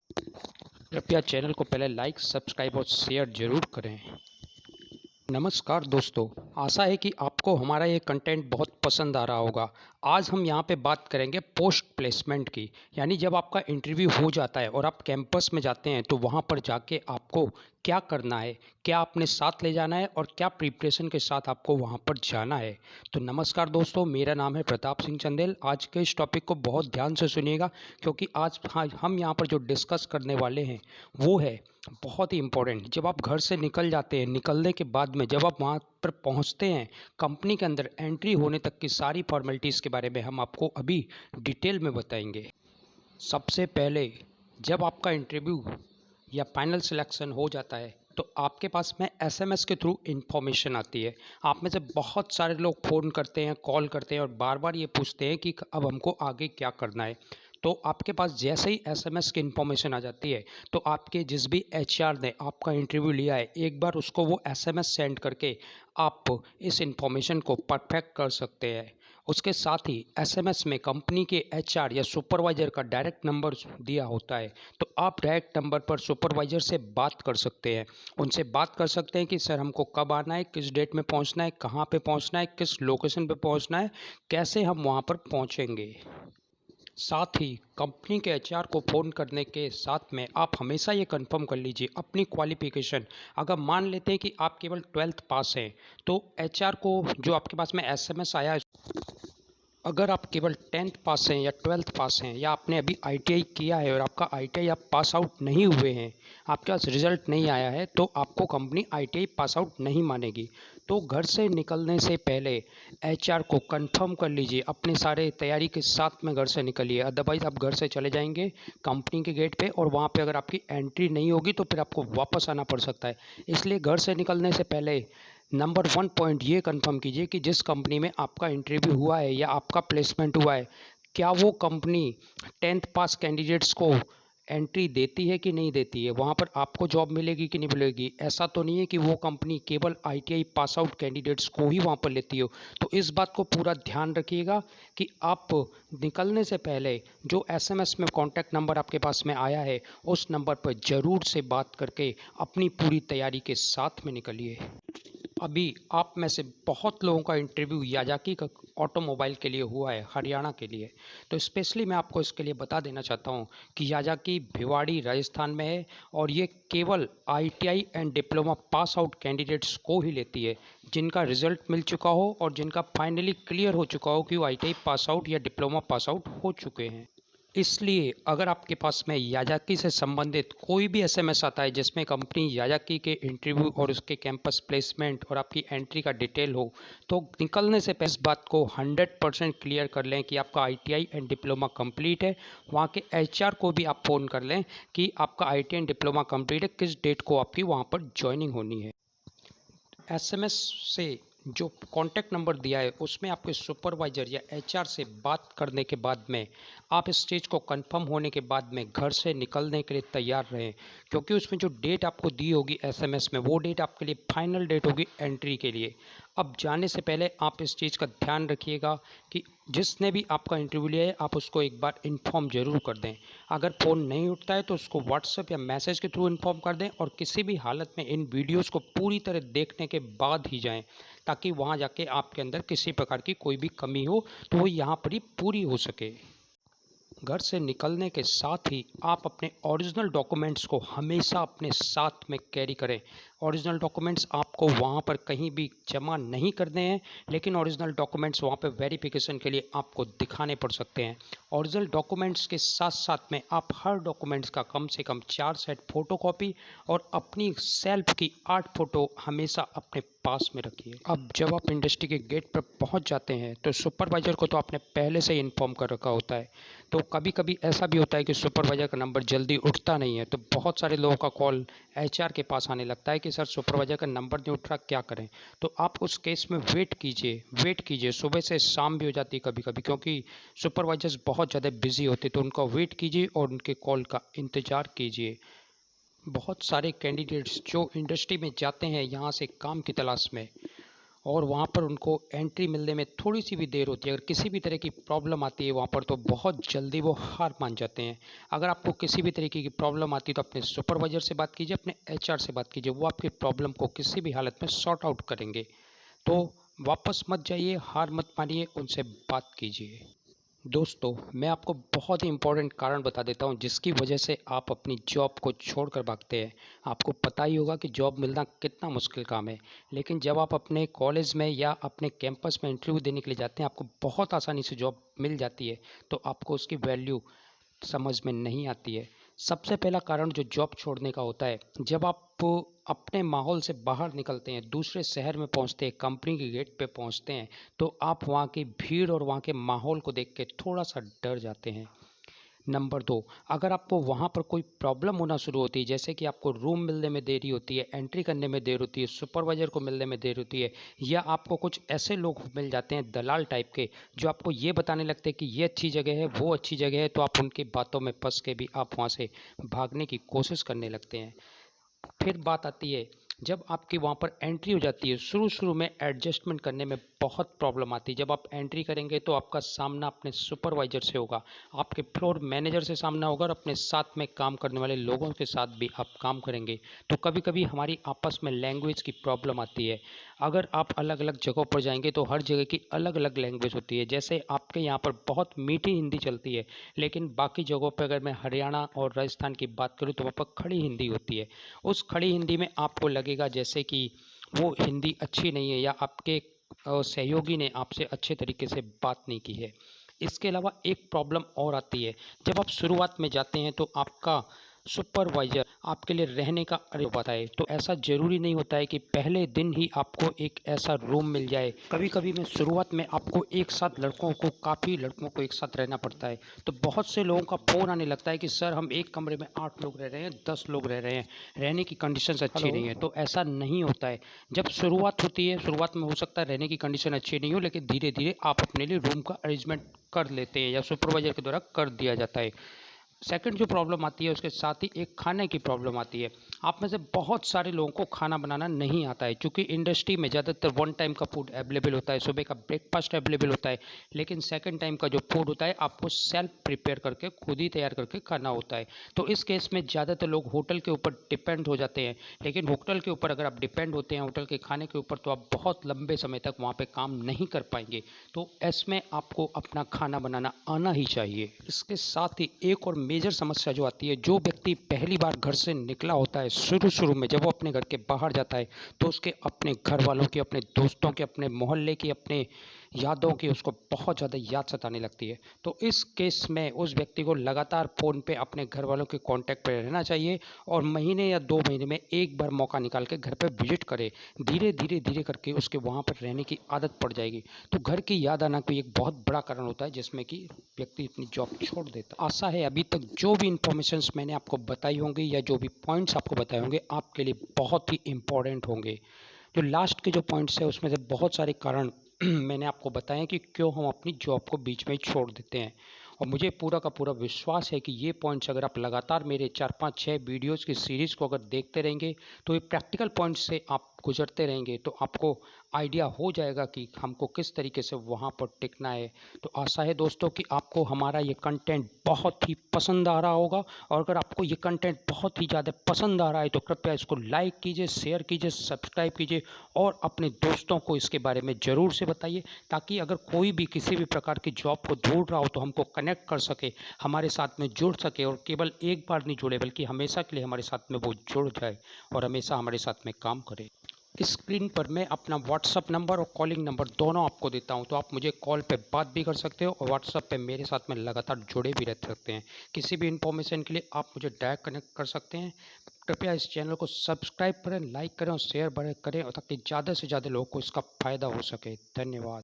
कृपया चैनल को पहले लाइक, सब्सक्राइब और शेयर ज़रूर करें। नमस्कार दोस्तों, आशा है कि आपको हमारा ये कंटेंट बहुत पसंद आ रहा होगा। आज हम यहाँ पे बात करेंगे पोस्ट प्लेसमेंट की, यानी जब आपका इंटरव्यू हो जाता है और आप कैंपस में जाते हैं तो वहाँ पर जाके आपको क्या करना है, क्या अपने साथ ले जाना है और क्या प्रिपरेशन के साथ आपको वहाँ पर जाना है। तो नमस्कार दोस्तों, मेरा नाम है प्रताप सिंह चंदेल। आज के इस टॉपिक को बहुत ध्यान से सुनिएगा, क्योंकि आज हम यहाँ पर जो डिस्कस करने वाले हैं वो है बहुत ही इम्पोर्टेंट। जब आप घर से निकल जाते हैं, निकलने के बाद में जब आप वहाँ पर पहुँचते हैं, कंपनी के अंदर एंट्री होने तक की सारी फॉर्मेलिटीज़ के बारे में हम आपको अभी डिटेल में बताएंगे। सबसे पहले जब आपका इंटरव्यू या फाइनल सिलेक्शन हो जाता है तो आपके पास में एसएमएस के थ्रू इन्फॉर्मेशन आती है। आप में से बहुत सारे लोग फ़ोन करते हैं, कॉल करते हैं और बार बार ये पूछते हैं कि अब हमको आगे क्या करना है। तो आपके पास जैसे ही एसएमएस की इन्फॉर्मेशन आ जाती है तो आपके जिस भी एचआर ने आपका इंटरव्यू लिया है, एक बार उसको वो एसएमएस सेंड करके आप इस इन्फॉर्मेशन को परफेक्ट कर सकते हैं। उसके साथ ही एसएमएस में कंपनी के एचआर या सुपरवाइज़र का डायरेक्ट नंबर दिया होता है, तो आप डायरेक्ट नंबर पर सुपरवाइज़र से बात कर सकते हैं। उनसे बात कर सकते हैं कि सर हमको कब आना है, किस डेट में पहुंचना है, कहाँ पे पहुंचना है, किस लोकेशन पे पहुंचना है, कैसे हम वहां पर पहुंचेंगे। साथ ही कंपनी के एचआर को फ़ोन करने के साथ में आप हमेशा ये कंफर्म कर लीजिए अपनी क्वालिफ़िकेशन। अगर मान लेते हैं कि आप केवल 12th पास हैं, तो एचआर को जो आपके पास में एसएमएस आया है, अगर आप केवल 10th पास हैं या 12th पास हैं या आपने अभी आईटीआई किया है और आपका आईटीआई आप पास आउट नहीं हुए हैं, आपके पास रिज़ल्ट नहीं आया है, तो आपको कंपनी आईटीआई पास आउट नहीं मानेगी। तो घर से निकलने से पहले एचआर को कंफर्म कर लीजिए, अपने सारे तैयारी के साथ में घर से निकलिए। अदरवाइज़ आप घर से चले जाएंगे कंपनी के गेट पे और वहाँ पे अगर आपकी एंट्री नहीं होगी तो फिर आपको वापस आना पड़ सकता है। इसलिए घर से निकलने से पहले नंबर 1 पॉइंट ये कंफर्म कीजिए कि जिस कंपनी में आपका इंटरव्यू हुआ है या आपका प्लेसमेंट हुआ है, क्या वो कंपनी 10th पास कैंडिडेट्स को एंट्री देती है कि नहीं देती है, वहाँ पर आपको जॉब मिलेगी कि नहीं मिलेगी। ऐसा तो नहीं है कि वो कंपनी केवल आईटीआई पास आउट कैंडिडेट्स को ही वहाँ पर लेती हो। तो इस बात को पूरा ध्यान रखिएगा कि आप निकलने से पहले जो एसएमएस में कॉन्टैक्ट नंबर आपके पास में आया है, उस नंबर पर ज़रूर से बात करके अपनी पूरी तैयारी के साथ में निकलिए। अभी आप में से बहुत लोगों का इंटरव्यू याजाकी का ऑटोमोबाइल के लिए हुआ है, हरियाणा के लिए। तो स्पेशली मैं आपको इसके लिए बता देना चाहता हूँ कि याजाकी भिवाड़ी राजस्थान में है और ये केवल ITI and diploma pass out candidates को ही लेती है, जिनका रिजल्ट मिल चुका हो और जिनका फाइनली क्लियर हो चुका हो कि वो आईटीआई पास आउट या डिप्लोमा पास आउट हो चुके हैं। इसलिए अगर आपके पास में याजाकी से संबंधित कोई भी एसएमएस आता है जिसमें कंपनी याजाकी के इंटरव्यू और उसके कैंपस प्लेसमेंट और आपकी एंट्री का डिटेल हो, तो निकलने से पहले इस बात को 100% क्लियर कर लें कि आपका आईटीआई एंड डिप्लोमा कंप्लीट है। वहाँ के एचआर को भी आप फ़ोन कर लें कि आपका आईटीआई एंड डिप्लोमा कंप्लीट है, किस डेट को आपकी वहाँ पर ज्वाइनिंग होनी है। एसएमएस से जो कॉन्टैक्ट नंबर दिया है उसमें आपके सुपरवाइज़र या एचआर से बात करने के बाद में आप इस चीज़ को कंफर्म होने के बाद में घर से निकलने के लिए तैयार रहें, क्योंकि उसमें जो डेट आपको दी होगी एसएमएस में, वो डेट आपके लिए फाइनल डेट होगी एंट्री के लिए। अब जाने से पहले आप इस चीज़ का ध्यान रखिएगा कि जिसने भी आपका इंटरव्यू लिया है आप उसको एक बार इन्फॉर्म ज़रूर कर दें। अगर फ़ोन नहीं उठता है तो उसको व्हाट्सएप या मैसेज के थ्रू इन्फॉर्म कर दें और किसी भी हालत में इन वीडियोज़ को पूरी तरह देखने के बाद ही जाएँ, ताकि वहाँ जाके आपके अंदर किसी प्रकार की कोई भी कमी हो तो वो यहाँ पर ही पूरी हो सके। घर से निकलने के साथ ही आप अपने ओरिजिनल डॉक्यूमेंट्स को हमेशा अपने साथ में कैरी करें। ओरिजिनल डॉक्यूमेंट्स आपको वहाँ पर कहीं भी जमा नहीं करने हैं, लेकिन ओरिजिनल डॉक्यूमेंट्स वहाँ पर वेरिफिकेशन के लिए आपको दिखाने पड़ सकते हैं। ओरिजिनल डॉक्यूमेंट्स के साथ साथ में आप हर डॉक्यूमेंट्स का कम से कम 4 सेट फ़ोटोकॉपी और अपनी सेल्फ की 8 फ़ोटो हमेशा अपने पास में रखिए। अब जब आप इंडस्ट्री के गेट पर पहुंच जाते हैं तो सुपरवाइज़र को तो आपने पहले से ही इन्फॉर्म कर रखा होता है। तो कभी कभी ऐसा भी होता है कि सुपरवाइज़र का नंबर जल्दी उठता नहीं है, तो बहुत सारे लोगों का कॉल एचआर के पास आने लगता है कि सर सुपरवाइज़र का नंबर नहीं उठ रहा, क्या करें। तो आप उस केस में वेट कीजिए। सुबह से शाम भी हो जाती है कभी कभी, क्योंकि सुपरवाइजर्स बहुत ज़्यादा बिजी होते, तो उनका वेट कीजिए और उनके कॉल का इंतज़ार कीजिए। बहुत सारे कैंडिडेट्स जो इंडस्ट्री में जाते हैं यहाँ से काम की तलाश में, और वहाँ पर उनको एंट्री मिलने में थोड़ी सी भी देर होती है, अगर किसी भी तरह की प्रॉब्लम आती है वहाँ पर, तो बहुत जल्दी वो हार मान जाते हैं। अगर आपको किसी भी तरीके की प्रॉब्लम आती है तो अपने सुपरवाइज़र से बात कीजिए, अपने एचआर से बात कीजिए, वो आपकी प्रॉब्लम को किसी भी हालत में सॉर्ट आउट करेंगे। तो वापस मत जाइए, हार मत मानिए, उनसे बात कीजिए। दोस्तों, मैं आपको बहुत ही इम्पोर्टेंट कारण बता देता हूँ जिसकी वजह से आप अपनी जॉब को छोड़कर भागते हैं। आपको पता ही होगा कि जॉब मिलना कितना मुश्किल काम है, लेकिन जब आप अपने कॉलेज में या अपने कैंपस में इंटरव्यू देने के लिए जाते हैं, आपको बहुत आसानी से जॉब मिल जाती है, तो आपको उसकी वैल्यू समझ में नहीं आती है। सबसे पहला कारण जो जॉब छोड़ने का होता है, जब आप अपने माहौल से बाहर निकलते हैं, दूसरे शहर में पहुंचते हैं, कंपनी के गेट पे पहुंचते हैं, तो आप वहां की भीड़ और वहां के माहौल को देख के थोड़ा सा डर जाते हैं। नंबर 2, अगर आपको वहाँ पर कोई प्रॉब्लम होना शुरू होती है, जैसे कि आपको रूम मिलने में देरी होती है, एंट्री करने में देर होती है, सुपरवाइज़र को मिलने में देर होती है, या आपको कुछ ऐसे लोग मिल जाते हैं दलाल टाइप के, जो आपको ये बताने लगते हैं कि ये अच्छी जगह है, वो अच्छी जगह है, तो आप उनकी बातों में फंस के भी आप वहाँ से भागने की कोशिश करने लगते हैं। फिर बात आती है, जब आपकी वहाँ पर एंट्री हो जाती है, शुरू-शुरू में एडजस्टमेंट करने में बहुत प्रॉब्लम आती है। जब आप एंट्री करेंगे तो आपका सामना अपने सुपरवाइज़र से होगा, आपके फ्लोर मैनेजर से सामना होगा और अपने साथ में काम करने वाले लोगों के साथ भी आप काम करेंगे। तो कभी-कभी हमारी आपस में लैंग्वेज की प्रॉब्लम आती है। अगर आप अलग-अलग जगहों पर जाएँगे तो हर जगह की अलग-अलग लैंग्वेज होती है। जैसे आपके यहाँ पर बहुत मीठी हिंदी चलती है, लेकिन बाकी जगहों पे अगर मैं हरियाणा और राजस्थान की बात करूँ तो वहाँ पर खड़ी हिंदी होती है। उस खड़ी हिंदी में आपको लगेगा जैसे कि वो हिंदी अच्छी नहीं है, या आपके सहयोगी ने आपसे अच्छे तरीके से बात नहीं की है। इसके अलावा एक प्रॉब्लम और आती है, जब आप शुरुआत में जाते हैं तो आपका सुपरवाइज़र आपके लिए रहने का अरे बताए, तो ऐसा ज़रूरी नहीं होता है कि पहले दिन ही आपको एक ऐसा रूम मिल जाए। कभी-कभी में शुरुआत में आपको एक साथ काफ़ी लड़कों को एक साथ रहना पड़ता है। तो बहुत से लोगों का फ़ोन आने लगता है कि सर हम एक कमरे में 8 लोग रह रहे हैं, 10 लोग रह रहे हैं, रहने की कंडीशंस अच्छी नहीं है। तो ऐसा नहीं होता है। जब शुरुआत होती है, शुरुआत में हो सकता है रहने की कंडीशन अच्छी नहीं हो, लेकिन धीरे-धीरे आप अपने लिए रूम का अरेंजमेंट कर लेते हैं या सुपरवाइज़र के द्वारा कर दिया जाता है। सेकंड जो प्रॉब्लम आती है उसके साथ ही एक खाने की प्रॉब्लम आती है। आप में से बहुत सारे लोगों को खाना बनाना नहीं आता है, क्योंकि इंडस्ट्री में ज़्यादातर वन टाइम का फूड अवेलेबल होता है, सुबह का ब्रेकफास्ट अवेलेबल होता है, लेकिन सेकंड टाइम का जो फूड होता है आपको सेल्फ प्रिपेयर करके खुद ही तैयार करके खाना होता है। तो इस केस में ज़्यादातर लोग होटल के ऊपर डिपेंड हो जाते हैं, लेकिन होटल के ऊपर अगर आप डिपेंड होते हैं होटल के खाने के ऊपर, तो आप बहुत लंबे समय तक वहाँ पे काम नहीं कर पाएंगे। तो इसमें आपको अपना खाना बनाना आना ही चाहिए। इसके साथ ही एक और मेजर समस्या जो आती है, जो व्यक्ति पहली बार घर से निकला होता है, शुरू-शुरू में जब वो अपने घर के बाहर जाता है, तो उसके अपने घर वालों की, अपने दोस्तों की, अपने मोहल्ले की, अपने यादों की उसको बहुत ज़्यादा याद सताने लगती है। तो इस केस में उस व्यक्ति को लगातार फ़ोन पे अपने घर वालों के कॉन्टैक्ट पे रहना चाहिए और महीने या 2 महीने में एक बार मौका निकाल के घर पे विज़िट करे। धीरे करके उसके वहाँ पर रहने की आदत पड़ जाएगी। तो घर की याद आना कोई एक बहुत बड़ा कारण होता है जिसमें कि व्यक्ति अपनी जॉब छोड़ देता है। आशा है अभी तक जो भी इन्फॉर्मेशंस मैंने आपको बताई होंगी या जो भी पॉइंट्स आपको बताए होंगे आपके लिए बहुत ही इम्पोर्टेंट होंगे। जो लास्ट के जो पॉइंट्स हैं उसमें से बहुत सारे कारण मैंने आपको बताए हैं कि क्यों हम अपनी जॉब को बीच में ही छोड़ देते हैं, और मुझे पूरा का पूरा विश्वास है कि ये पॉइंट्स अगर आप लगातार मेरे 4-5-6 वीडियोज़ की सीरीज़ को अगर देखते रहेंगे, तो ये प्रैक्टिकल पॉइंट्स से आप गुजरते रहेंगे, तो आपको आइडिया हो जाएगा कि हमको किस तरीके से वहाँ पर टिकना है। तो आशा है दोस्तों कि आपको हमारा ये कंटेंट बहुत ही पसंद आ रहा होगा, और अगर आपको ये कंटेंट बहुत ही ज़्यादा पसंद आ रहा है तो कृपया इसको लाइक कीजिए, शेयर कीजिए, सब्सक्राइब कीजिए और अपने दोस्तों को इसके बारे में ज़रूर से बताइए, ताकि अगर कोई भी किसी भी प्रकार की जॉब को ढूंढ रहा हो तो हमको कनेक्ट कर सके, हमारे साथ में जुड़ सके, और केवल एक बार नहीं जुड़े बल्कि हमेशा के लिए हमारे साथ में वो जुड़ जाए और हमेशा हमारे साथ में काम करे। स्क्रीन पर मैं अपना व्हाट्सअप नंबर और कॉलिंग नंबर दोनों आपको देता हूं, तो आप मुझे कॉल पे बात भी कर सकते हो और व्हाट्सअप पे मेरे साथ में लगातार जुड़े भी रह सकते हैं। किसी भी इन्फॉर्मेशन के लिए आप मुझे डायरेक्ट कनेक्ट कर सकते हैं। कृपया इस चैनल को सब्सक्राइब करें, लाइक करें और शेयर करें, और ताकि ज़्यादा से ज़्यादा लोगों को इसका फ़ायदा हो सके। धन्यवाद।